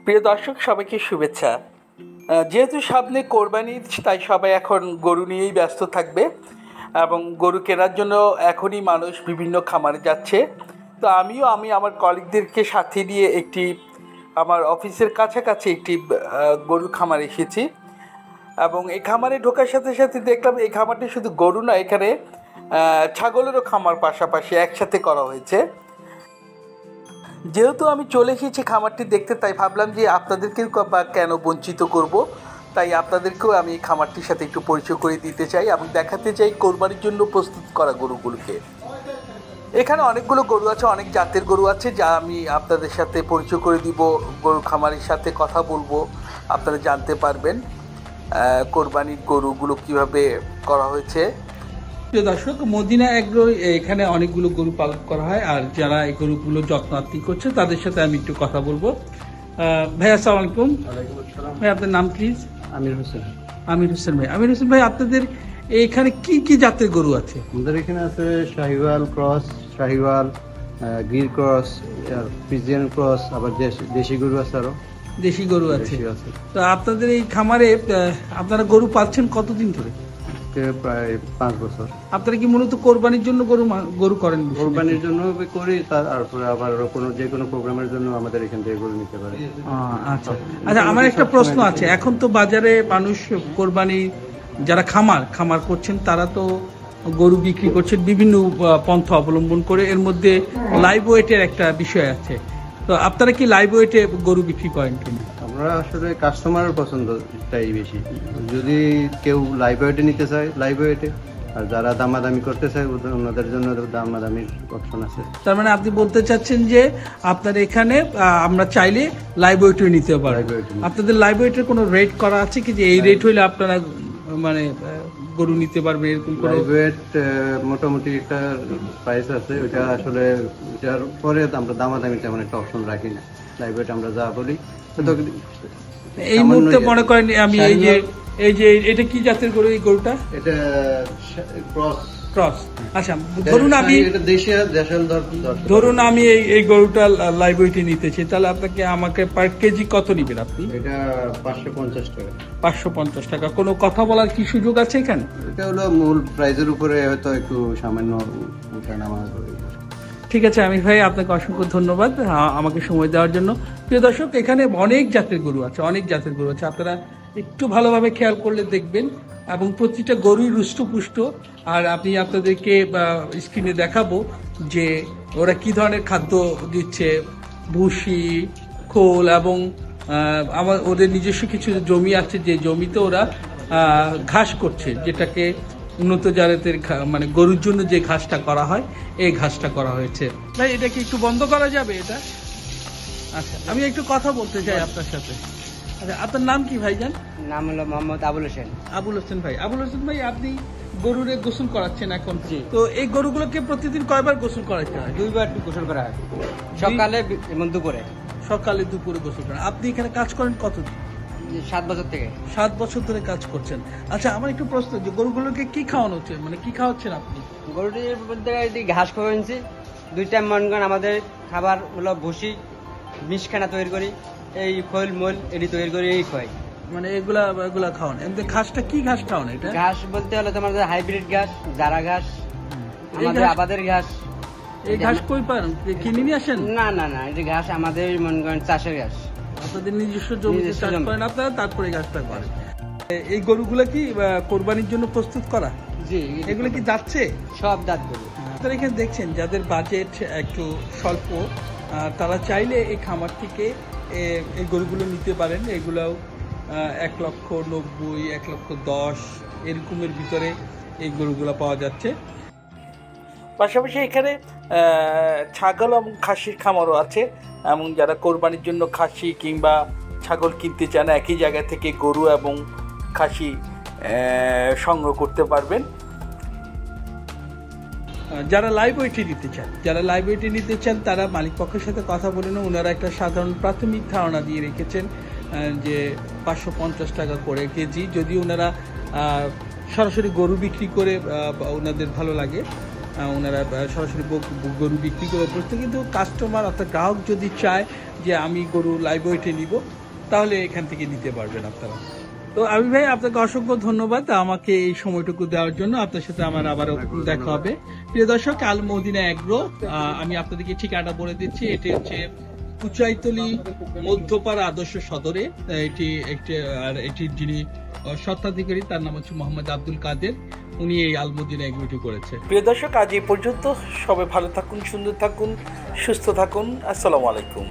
প্রিয় দর্শক, সবাইকে শুভেচ্ছা। যেহেতু সামনে কোরবানি, তাই সবাই এখন গরু নিয়েই ব্যস্ত থাকবে এবং গরু কেনার জন্য এখনই মানুষ বিভিন্ন খামারে যাচ্ছে। তো আমি আমার কলিগদেরকে সাথে নিয়ে আমার অফিসের কাছাকাছি একটি গরুর খামারে এসেছি এবং এই খামারে ঢোকার সাথে সাথে দেখলাম এই খামারটি শুধু গরু না, এখানে ছাগলেরও খামার পাশাপাশি একসাথে করা হয়েছে। যেহেতু আমি চলে এসেছি খামারটি দেখতে, তাই ভাবলাম যে আপনাদেরকেও বা কেন বঞ্চিত করব, তাই আপনাদেরকেও আমি এই খামারটির সাথে একটু পরিচয় করে দিতে চাই এবং দেখাতে চাই কোরবানির জন্য প্রস্তুত করা গরুগুলোকে। এখানে অনেকগুলো গরু আছে, অনেক জাতের গরু আছে, যা আমি আপনাদের সাথে পরিচয় করে দিব। গরু খামারের সাথে কথা বলবো, আপনারা জানতে পারবেন কোরবানির গরুগুলো কিভাবে করা হয়েছে। দর্শক, মদিনা এগ্রো এখানে অনেকগুলো গরু পালন করা হয়, আর যারা এই গরুগুলো যত্নার্থী করছে তাদের সাথে আমি একটু কথা বলবো। ভাই, আসসালামু আলাইকুম। ভাই, আপনার নাম প্লিজ? আমির হোসেন। আমির হোসেন ভাই। আমির হোসেন ভাই, আপনাদের এখানে কি কি জাতের গরু আছে? আমাদের এখানে আছে Sahiwal cross, Sahiwal, Gir cross, Friesian cross, আবার দেশি গরু আছে, আরো দেশি গরু আছে। তো আপনাদের এই খামারে আপনারা গরু পাচ্ছেন কতদিন ধরে? প্রায় 5 বছর। আপনারা কি মূলত কোরবানির জন্য গরু করেন? কোরবানির জন্য করি, তারপরে আবার যে কোনো প্রোগ্রামের জন্য আমাদের এখান থেকে গরু নিতে পারে। আচ্ছা আচ্ছা, আমার একটা প্রশ্ন আছে। এখন তো বাজারে মানুষ কোরবানি যারা খামার করছেন তারা তো গরু বিক্রি করছেন বিভিন্ন পন্থা অবলম্বন করে, এর মধ্যে লাইভ ওয়েটের একটা বিষয় আছে। তো আপনারা কি লাইভ ওয়েটে গরু বিক্রি করেন কিনা? আমরা আসলে কাস্টমারের পছন্দটাই বেশি। যদি কেউ লাইভ ওয়েটে নিতে চায় লাইভ ওয়েটে, আর যারা দামাদামি করতে চায় ওনাদের জন্য দামাদামির অপশন আছে। তার মানে আপনি বলতে চাচ্ছেন যে আপনার এখানে আমরা চাইলে লাইভ ওয়েটে নিতে পারি। আপনাদের লাইভ ওয়েটের কোনো রেট করা আছে কি, যে এই রেট হইলে আপনারা মানে গরু নিতে পারবে এরকম? লাইভ ওয়েট মোটামুটি একটা প্রাইস আছে, ওটা আসলে ওটার পরে আমরা দামাদামি তেমন একটা অপশন রাখি না। লাইভ ওয়েট আমরা যা বলি। এই মুহূর্তে মনে করেন আমি এই যে এটা কি জাতের গরু? এই গরুটা এটা ক্রস। আচ্ছা, ধরুন আমি এই গরুটা লাইভ ওয়েটে নিতেছি, তাহলে আমাকে পার কেজি কত নিবেন আপনি? এটা 550 টাকা। 550 টাকা। কোনো কথা বলার কি সুযোগ আছে এখানে? এটা হলো মূল প্রাইজের উপরে হয়তো একটু সামান্য ওঠানামা। ঠিক আছে আমির ভাই, আপনাকে অসংখ্য ধন্যবাদ আমাকে সময় দেওয়ার জন্য। প্রিয় দর্শক, এখানে অনেক জাতের গরু আছে। আপনারা একটু ভালোভাবে খেয়াল করলে দেখবেন, এবং প্রতিটা গরুই রুষ্টপুষ্ট। আর আমি আপনাদেরকে স্ক্রিনে দেখাবো যে ওরা কি ধরনের খাদ্য দিচ্ছে, ভুসি, খোল, এবং ওদের নিজস্ব কিছু জমি আছে, যে জমিতে ওরা ঘাস করছে, যেটাকে উন্নত জাতের মানে গরুর জন্য যে ঘাসটা করা হয়, এই ঘাসটা করা হয়েছে। ভাই, এটা কি একটু বন্ধ করা যাবে এটা? আচ্ছা, আমি একটু কথা বলতে চাই আপনার সাথে। আচ্ছা, আপনার নাম কি ভাইজান? নাম হলো মোহাম্মদ আবুল হোসেন। আবুল হোসেন ভাই, আপনি গরুরে গোসল করাচ্ছেন এখন। তো এই গরুগুলোকে প্রতিদিন কয়বার গোসল করাতে হয়? 2 বার গোসল করা হয়, সকালে এবং দুপুরে। সকালে দুপুরে গোসল করেন। আপনি এখানে কাজ করেন কতদিন? 7 বছর থেকে। 7 বছর ধরে কাজ করছেন। আচ্ছা, আমার একটু প্রশ্ন, যে গরুগুলোকে কি খাওয়ানো হচ্ছে, মানে কি খাওয়াচ্ছেন আপনি? গরুটির বলতে ঘাস খাওয়াচ্ছি 2 টাইম। মনে করেন আমাদের খাবার হলো ভুসি, মিষ্খানা তৈরি করি, এই খোল মোল এটি তৈরি করি, এই খাই। মানে এগুলা খাওয়ান। এমনি ঘাসটা কি ঘাস খাওয়ান? এটা ঘাস বলতে হলে তোমার হাইব্রিড ঘাস, জারা ঘাস, আমাদের আবাদের ঘাস। এই ঘাস কই পান? কিনে নিয়ে আসেন? না না না, এটা ঘাস আমাদের মনে করেন চাষের ঘাস। আপনাদের নিজস্ব জমিতে চাষ করেন আপনারা, তারপরে ঘাসটা করেন। এই গরুগুলা কি কোরবানির জন্য প্রস্তুত করা? জি। এগুলো কি যাচ্ছে? সব দাঁত গরু। আপনারা এখানে দেখছেন যাদের বাজেট একটু স্বল্প, তারা চাইলে এই খামার থেকে এই গরুগুলো নিতে পারেন। এগুলাও 1,90,000, 1,10,000 এরকমের ভিতরে এই গরুগুলো পাওয়া যাচ্ছে। পাশাপাশি এখানে ছাগল এবং খাসির খামারও আছে, এবং যারা কোরবানির জন্য খাসি কিংবা ছাগল কিনতে চান, একই জায়গা থেকে গরু এবং খাসি সংগ্রহ করতে পারবেন। যারা লাইভ ওয়েটে নিতে চান তারা মালিক পক্ষের সাথে কথা বলে নেন। ওনারা একটা সাধারণ প্রাথমিক ধারণা দিয়ে রেখেছেন যে 550 টাকা করে কেজি। যদি ওনারা সরাসরি গরু বিক্রি করে ওনাদের ভালো লাগে, ওনারা সরাসরি গরু বিক্রি করে প্রস্তুত, কিন্তু কাস্টমার অর্থাৎ গ্রাহক যদি চায় যে আমি গরু লাইভ ওয়েটে নিব, তাহলে এখান থেকে নিতে পারবেন আপনারা। তো আবির ভাই, আপনাকে অসংখ্য ধন্যবাদ আমাকে এই সময়টুকু দেওয়ার জন্য। আপনার সাথে আমার আবারও দেখা হবে। প্রিয় দর্শক, আল মদিনা এগ্রো, আমি আপনাদেরকে ঠিকানাটা বলে দিচ্ছি। এটি হচ্ছে কুচাইতলি মধ্যপাড়া আদর্শ সদরে। এটির যিনি স্বত্বাধিকারী তার নাম হচ্ছে মোহাম্মদ আব্দুল কাদের, উনি এই আল মদিনা এগ্রোটি করেছে। প্রিয় দর্শক, আজ এই পর্যন্ত। সবাই ভালো থাকুন, সুন্দর থাকুন, সুস্থ থাকুন। আসসালামু আলাইকুম।